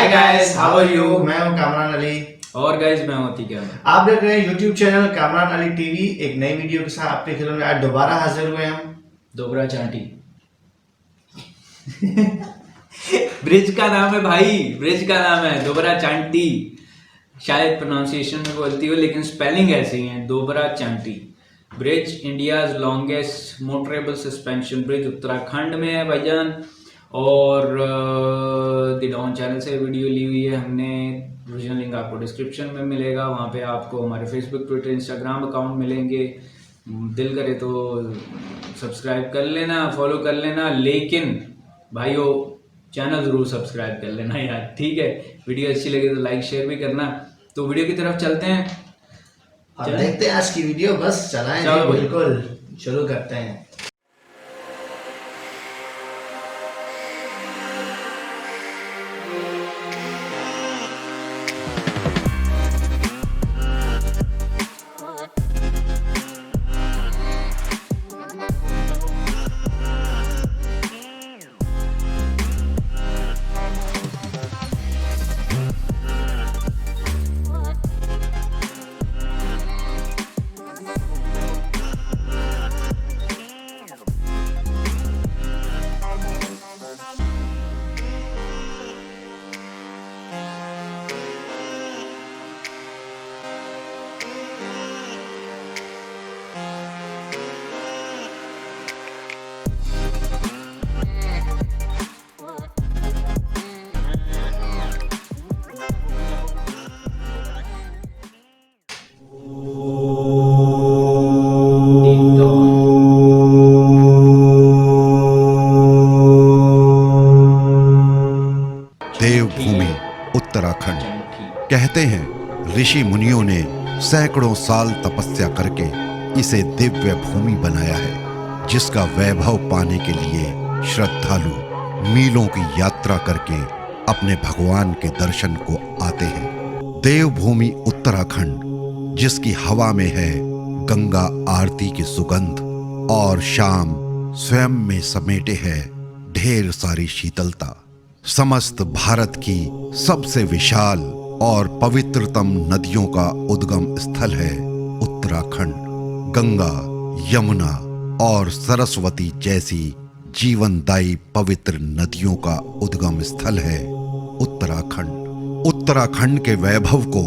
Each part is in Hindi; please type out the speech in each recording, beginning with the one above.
Hi guys, how are you? मैं हूं कामरान अली। और गाइस मैं होती क्या आप देख रहे हैं YouTube channel Kamran Ali TV. एक नई वीडियो के साथ आपके खिदमत में आज दोबारा हाजिर हुए हम। दोबरा चांटी ब्रिज का नाम है भाई, ब्रिज का नाम है दोबरा चांटी। शायद प्रोनाउंसिएशन में बोलती हो लेकिन स्पेलिंग ऐसे ही है, दोबरा चांटी। Bridge India's longest motorable suspension bridge Uttarakhand में है भाईजान। और द डॉन चैनल से वीडियो ली हुई है हमने। ओरिजिनल लिंक आपको डिस्क्रिप्शन में मिलेगा, वहाँ पे आपको हमारे फेसबुक, ट्विटर, इंस्टाग्राम अकाउंट मिलेंगे। दिल करे तो सब्सक्राइब कर लेना, फॉलो कर लेना, लेकिन भाइयों चैनल ज़रूर सब्सक्राइब कर लेना यार, ठीक है। वीडियो अच्छी लगे तो लाइक शेयर भी करना। तो वीडियो की तरफ चलते हैं, अब देखते हैं आज की वीडियो। बस चलाएं, चलो बिल्कुल शुरू करते हैं। देवभूमि उत्तराखंड। कहते हैं ऋषि मुनियों ने सैकड़ों साल तपस्या करके इसे दिव्य भूमि बनाया है, जिसका वैभव पाने के लिए श्रद्धालु मीलों की यात्रा करके अपने भगवान के दर्शन को आते हैं। देवभूमि उत्तराखंड, जिसकी हवा में है गंगा आरती की सुगंध और शाम स्वयं में समेटे है ढेर सारी शीतलता। समस्त भारत की सबसे विशाल और पवित्रतम नदियों का उद्गम स्थल है उत्तराखंड। गंगा, यमुना और सरस्वती जैसी जीवनदायी पवित्र नदियों का उद्गम स्थल है उत्तराखंड। उत्तराखंड के वैभव को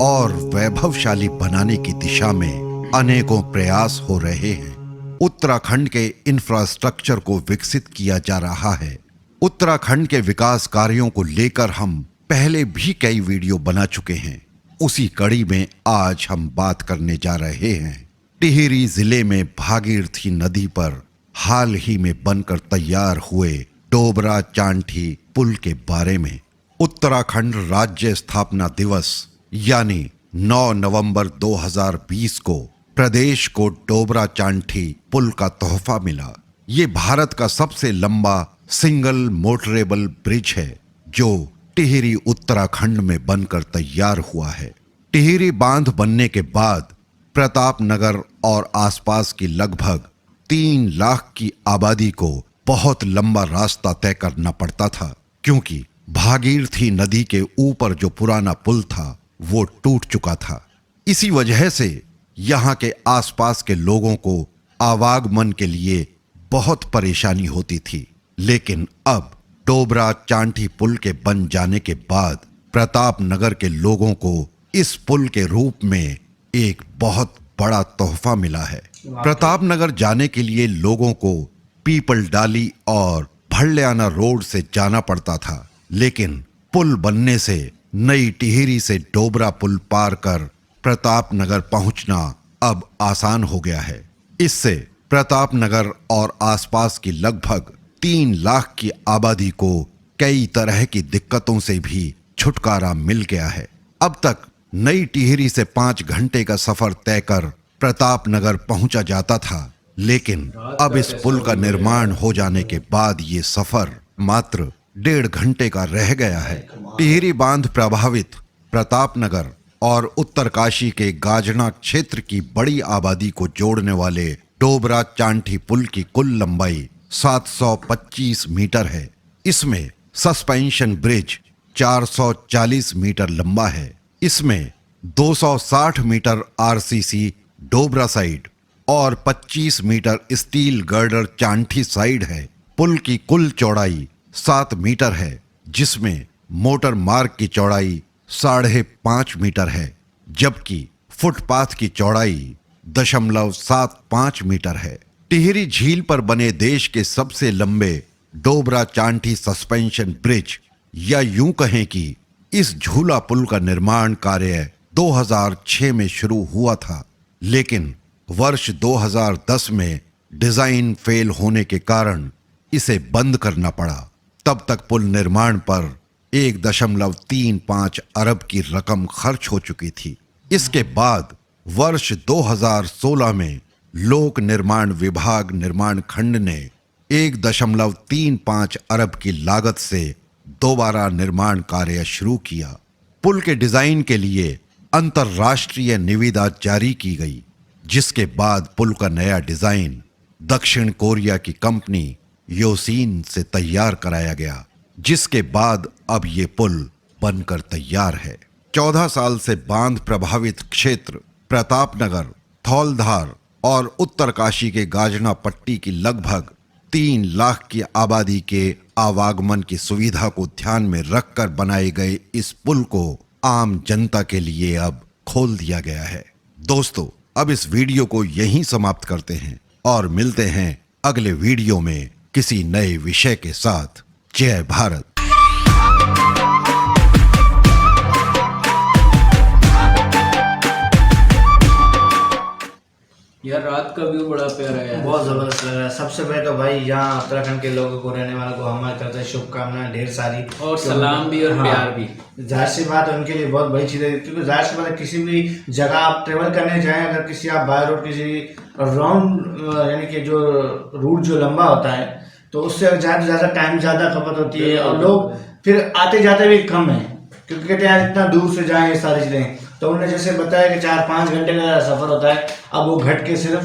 और वैभवशाली बनाने की दिशा में अनेकों प्रयास हो रहे हैं। उत्तराखंड के इंफ्रास्ट्रक्चर को विकसित किया जा रहा है। उत्तराखंड के विकास कार्यों को लेकर हम पहले भी कई वीडियो बना चुके हैं। उसी कड़ी में आज हम बात करने जा रहे हैं टिहरी जिले में भागीरथी नदी पर हाल ही में बनकर तैयार हुए डोबरा चांठी पुल के बारे में। उत्तराखंड राज्य स्थापना दिवस यानी 9 नवंबर 2020 को प्रदेश को डोबरा चांठी पुल का तोहफा मिला। ये भारत का सबसे लंबा सिंगल मोटरेबल ब्रिज है, जो टिहरी उत्तराखंड में बनकर तैयार हुआ है। टिहरी बांध बनने के बाद प्रतापनगर और आसपास की लगभग 3 लाख की आबादी को बहुत लंबा रास्ता तय करना पड़ता था, क्योंकि भागीरथी नदी के ऊपर जो पुराना पुल था वो टूट चुका था। इसी वजह से यहाँ के आसपास के लोगों को आवागमन के लिए बहुत परेशानी होती थी। लेकिन अब डोबरा चांठी पुल के बन जाने के बाद प्रतापनगर के लोगों को इस पुल के रूप में एक बहुत बड़ा तोहफा मिला है। प्रतापनगर जाने के लिए लोगों को पीपल डाली और भड़ल्याना रोड से जाना पड़ता था, लेकिन पुल बनने से नई टिहरी से डोबरा पुल पार कर प्रतापनगर पहुंचना अब आसान हो गया है। इससे प्रतापनगर और आसपास की लगभग 3 लाख की आबादी को कई तरह की दिक्कतों से भी छुटकारा मिल गया है। अब तक नई टिहरी से 5 घंटे का सफर तय कर प्रतापनगर पहुंचा जाता था, लेकिन अब इस पुल का निर्माण हो जाने के बाद ये सफर मात्र 1.5 घंटे का रह गया है। टिहरी बांध प्रभावित प्रतापनगर और उत्तरकाशी के गाजना क्षेत्र की बड़ी आबादी को जोड़ने वाले डोबरा चांठी पुल की कुल लंबाई 725 मीटर है। इसमें सस्पेंशन ब्रिज, 440 मीटर लंबा है। इसमें 260 मीटर आरसीसी डोबरा साइड और 25 मीटर स्टील गर्डर चांठी साइड है। पुल की कुल चौड़ाई 7 मीटर है, जिसमें मोटर मार्ग की चौड़ाई 5.5 मीटर है, जबकि फुटपाथ की चौड़ाई 0.75 मीटर है। टिहरी झील पर बने देश के सबसे लंबे डोबरा चांठी सस्पेंशन ब्रिज, या यूं कहें कि इस झूला पुल का निर्माण कार्य 2006 में शुरू हुआ था, लेकिन वर्ष 2010 में डिजाइन फेल होने के कारण इसे बंद करना पड़ा। तब तक पुल निर्माण पर 1.35 अरब की रकम खर्च हो चुकी थी। इसके बाद वर्ष 2016 में लोक निर्माण विभाग निर्माण खंड ने 1.35 अरब की लागत से दोबारा निर्माण कार्य शुरू किया। पुल के डिजाइन के लिए अंतर्राष्ट्रीय निविदा जारी की गई, जिसके बाद पुल का नया डिजाइन दक्षिण कोरिया की कंपनी योसीन से तैयार कराया गया, जिसके बाद अब ये पुल बनकर तैयार है। 14 साल से बांध प्रभावित क्षेत्र प्रतापनगर, थौलधार और उत्तरकाशी के गाजना पट्टी की लगभग 3 लाख की आबादी के आवागमन की सुविधा को ध्यान में रखकर बनाए गए इस पुल को आम जनता के लिए अब खोल दिया गया है। दोस्तों, अब इस वीडियो को यहीं समाप्त करते हैं और मिलते हैं अगले वीडियो में किसी नए विषय के साथ। जय भारत। यार रात का व्यू बड़ा प्यारा है, बहुत जबरदस्त लग रहा है। सबसे पहले तो भाई यहाँ उत्तराखंड के लोगों को, रहने वालों को हमारी तरफ से शुभकामनाएं ढेर सारी, और सलाम भी और प्यार भी। जाहिर सी बात है उनके लिए बहुत बड़ी चीज़ है, क्योंकि जाहिर सी बात है किसी भी जगह आप ट्रेवल करने जाएं, अगर किसी आप बाय रोड किसी राउंड यानी कि जो रूट जो लंबा होता है, तो उससे ज़्यादा टाइम ज़्यादा खपत होती है और लोग फिर आते जाते भी कम है, क्योंकि कहते हैं इतना दूर से जाएं ये सारी चीज़ें। तो उन्होंने जैसे बताया कि 4-5 घंटे का सफ़र होता है, अब वो घट के सिर्फ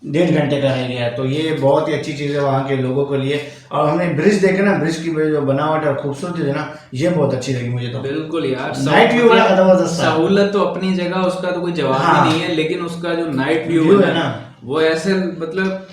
1.5 घंटे का रह गया है। तो ये बहुत ही अच्छी चीज़ है वहाँ के लोगों के लिए। और हमने ब्रिज देखे ना, ब्रिज की जो बनावट और खूबसूरती है ना, ये बहुत अच्छी लगी मुझे तो। बिल्कुल यार, नाइट व्यू बड़ा जबरदस्त है। सहूलत तो अपनी जगह, उसका तो कोई जवाब ही नहीं है, लेकिन उसका जो नाइट व्यू है ना, वो ऐसे मतलब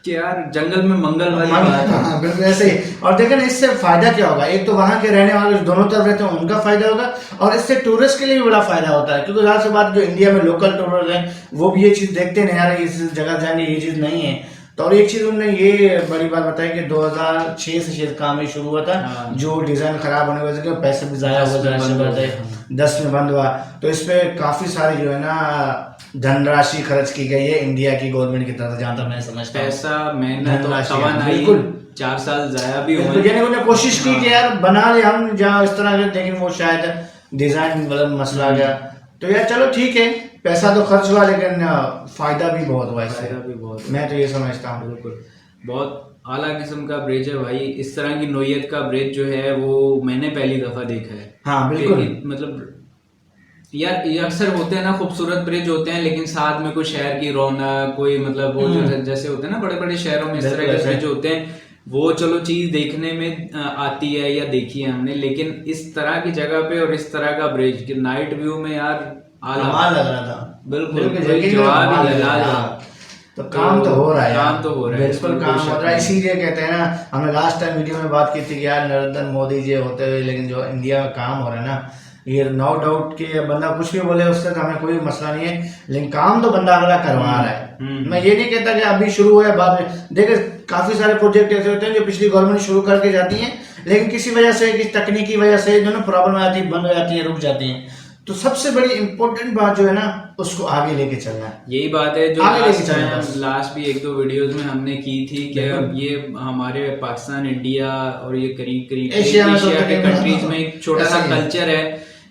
कि यार जंगल में मंगल वाली बात है। हाँ, बिल्कुल ऐसे ही। और देखें ना, इससे फायदा क्या होगा, एक तो वहाँ के रहने वाले दोनों तरफ रहते हैं उनका फायदा होगा, और इससे टूरिस्ट के लिए भी बड़ा फायदा होता है, क्योंकि जाहिर सी बात जो इंडिया में लोकल टूरिस्ट हैं वो भी ये चीज़ देखते नहीं, यार इस जगह जाएंगे ये चीज़ नहीं है। तो और एक चीज़ उन्होंने ये बड़ी बात बताई कि 2006 से शायद काम ही शुरू हुआ था, जो डिज़ाइन खराब होने की वजह से पैसे भी ज़ाया हुआ, 10 में बंद हुआ। तो इस पर काफ़ी सारी जो है ना धनराशि खर्च की गई है इंडिया की गवर्नमेंट की तरफ, जहाँ तक मैं समझता हूँ। पैसा, मेहनत और तवानाई, बिल्कुल 4 साल जाया भी हुए। यानी उन्होंने कोशिश की कि यार बना ले हम जहाँ इस तरह के, लेकिन वो शायद डिजाइन मतलब मसला आ गया। तो यार चलो ठीक है, पैसा तो खर्च हुआ, लेकिन फायदा भी बहुत हुआ इससे, मैं तो ये समझता हूँ। बिल्कुल, बहुत आला किस्म का ब्रिज है भाई। इस तरह की नोयत का ब्रिज जो है वो मैंने पहली दफा देखा है। हाँ बिल्कुल, मतलब यार ये अक्सर होते हैं ना, खूबसूरत ब्रिज होते हैं, लेकिन साथ में कोई शहर की रौनक, कोई मतलब वो जो जैसे होते हैं ना बड़े बड़े शहरों में इस तरह के ब्रिज होते हैं, वो चलो चीज देखने में आती है या देखी है हमने, लेकिन इस तरह की जगह पे और इस तरह का ब्रिज के नाइट व्यू में यार आला लग रहा था। बिल्कुल जवाब ही लगा। तो काम तो हो रहा है, काम तो हो रहा है, बिल्कुल काम हो रहा है। इसीलिए कहते हैं ना, हमने लास्ट टाइम वीडियो में बात की थी कि यार नरेंद्र मोदी जी होते हुए, लेकिन जो इंडिया में काम हो रहा है ना, ये नो डाउट कि बंदा कुछ भी बोले उससे तो हमें कोई मसला नहीं है, लेकिन काम तो बंदा अगला करवा रहा है। मैं ये नहीं कहता कि अभी शुरू हुआ है बाद में, देखिए काफी सारे प्रोजेक्ट ऐसे होते हैं जो पिछली गवर्नमेंट शुरू करके जाती है, लेकिन किसी वजह से, किसी तकनीकी वजह से जो ना प्रॉब्लम आती है, बंद हो जाती है, रुक जाती है। तो सबसे बड़ी इंपॉर्टेंट बात जो है ना, उसको आगे लेके चलना है। यही बात है जो लास्ट भी 1-2 वीडियोस में हमने की थी कि ये हमारे पाकिस्तान, इंडिया और ये करीब एशिया के कंट्रीज में एक छोटा सा कल्चर है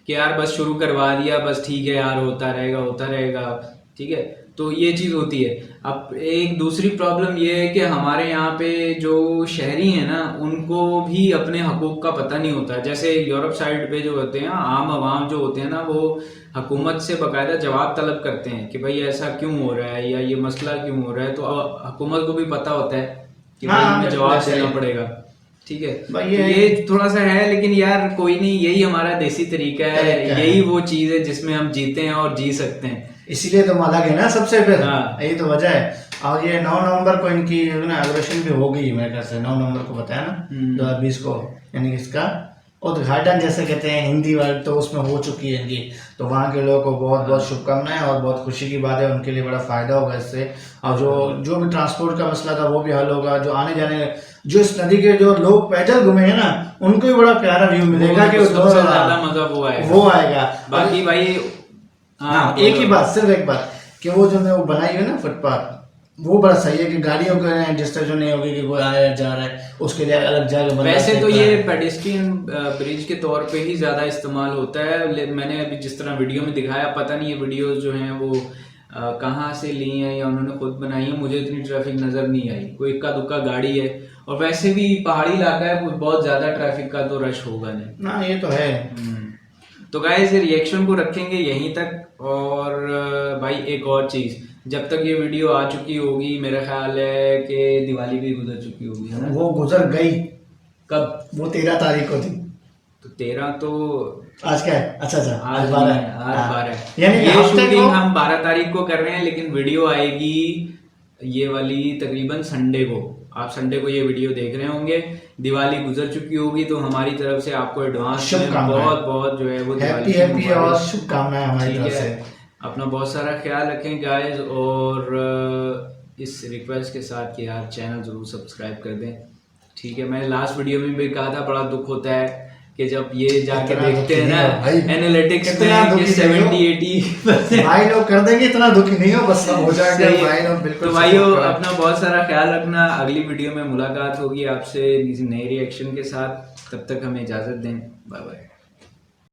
कि यार बस शुरू करवा दिया, बस ठीक है यार होता रहेगा, ठीक है। तो ये चीज होती है। अब एक दूसरी प्रॉब्लम ये है कि हमारे यहाँ पे जो शहरी हैं ना, उनको भी अपने हकूक का पता नहीं होता। जैसे यूरोप साइड पे जो होते हैं, आम आवाम जो होते हैं ना, वो हुकूमत से बाकायदा जवाब तलब करते हैं कि भाई ऐसा क्यों हो रहा है या ये मसला क्यों हो रहा है। तो हुकूमत को भी पता होता है कि भाई हमें जवाब देना पड़ेगा। ठीक है भाई तो ये थोड़ा सा है, लेकिन यार कोई नहीं, यही हमारा देसी तरीका है, यही वो चीज है जिसमें हम जीते हैं और जी सकते हैं, इसीलिए तो हम अलग है ना सबसे, फिर हाँ। यही तो वजह है। और ये 9 नवंबर को इनकी इनॉग्रेशन भी हो गई मेरे ख्याल से, 9 नवंबर को बताया ना 2020 को, यानी इसका उद्घाटन जैसे कहते हैं हिंदी वर्ड, तो उसमें हो चुकी है इनकी। तो वहाँ के लोगों को बहुत बहुत शुभकामनाएं और बहुत खुशी की बात है, उनके लिए बड़ा फायदा होगा इससे। और जो भी ट्रांसपोर्ट का मसला था वो भी हल होगा, जो आने जाने, जो इस नदी के जो लोग पैदल घूमेंगे ना, उनको भी बड़ा प्यारा व्यू मिलेगा कि सबसे ज्यादा मजा वो आएगा। बाकी भाई हाँ, एक ही बात, सिर्फ एक बात, कि वो जो वो बनाई है ना फुटपाथ, वो बड़ा सही है कि गाड़ियों को डिस्टर्ब नहीं होगी कि कोई आया जा रहा है, उसके लिए अलग जगह बना। वैसे तो ये पेडेस्ट्रियन ब्रिज के तौर पे ही ज्यादा इस्तेमाल होता है। मैंने अभी जिस तरह वीडियो में दिखाया, पता नहीं ये वीडियो जो हैं वो कहाँ से ली हैं या उन्होंने खुद बनाई है, मुझे इतनी ट्रैफिक नजर नहीं आई, कोई इक्का दुक्का गाड़ी है, और वैसे भी पहाड़ी इलाका है, बहुत ज्यादा ट्रैफिक का तो रश होगा नहीं ना, ये तो है। तो गाइस रिएक्शन को रखेंगे यहीं तक। और भाई एक और चीज, जब तक ये वीडियो आ चुकी होगी, मेरा ख्याल है कि दिवाली भी गुजर चुकी होगी, है ना? वो गुजर गई कब? वो 13 तारीख को थी। तो 13 तो आज क्या है? अच्छा आज 12 आज 12 यानी ये हफ्ते शूटिंग को हम 12 तारीख को कर रहे हैं, लेकिन वीडियो आएगी ये वाली तकरीबन संडे को। आप संडे को ये वीडियो देख रहे होंगे, दिवाली गुजर चुकी होगी, तो हमारी तरफ से आपको एडवांस में बहुत बहुत जो है वो हैप्पी और शुभकामनाएं हमारी तरफ से। अपना बहुत सारा ख्याल रखें गाइस, और इस रिक्वेस्ट के साथ कि यार चैनल जरूर सब्सक्राइब कर दें, ठीक है? मैंने लास्ट वीडियो में भी कहा था, बड़ा दुख होता है कि जब ये जाके देखते हैं ना एनालिटिक्स में कि 70-80 भाई लोग कर देंगे, इतना दुखी नहीं हो, बस सब हो जाएगा भाई लोग, बिल्कुल। तो भाइयों अपना बहुत सारा ख्याल रखना, अगली वीडियो में मुलाकात होगी आपसे किसी नए रिएक्शन के साथ, तब तक हमें इजाजत दें, बाय बाय।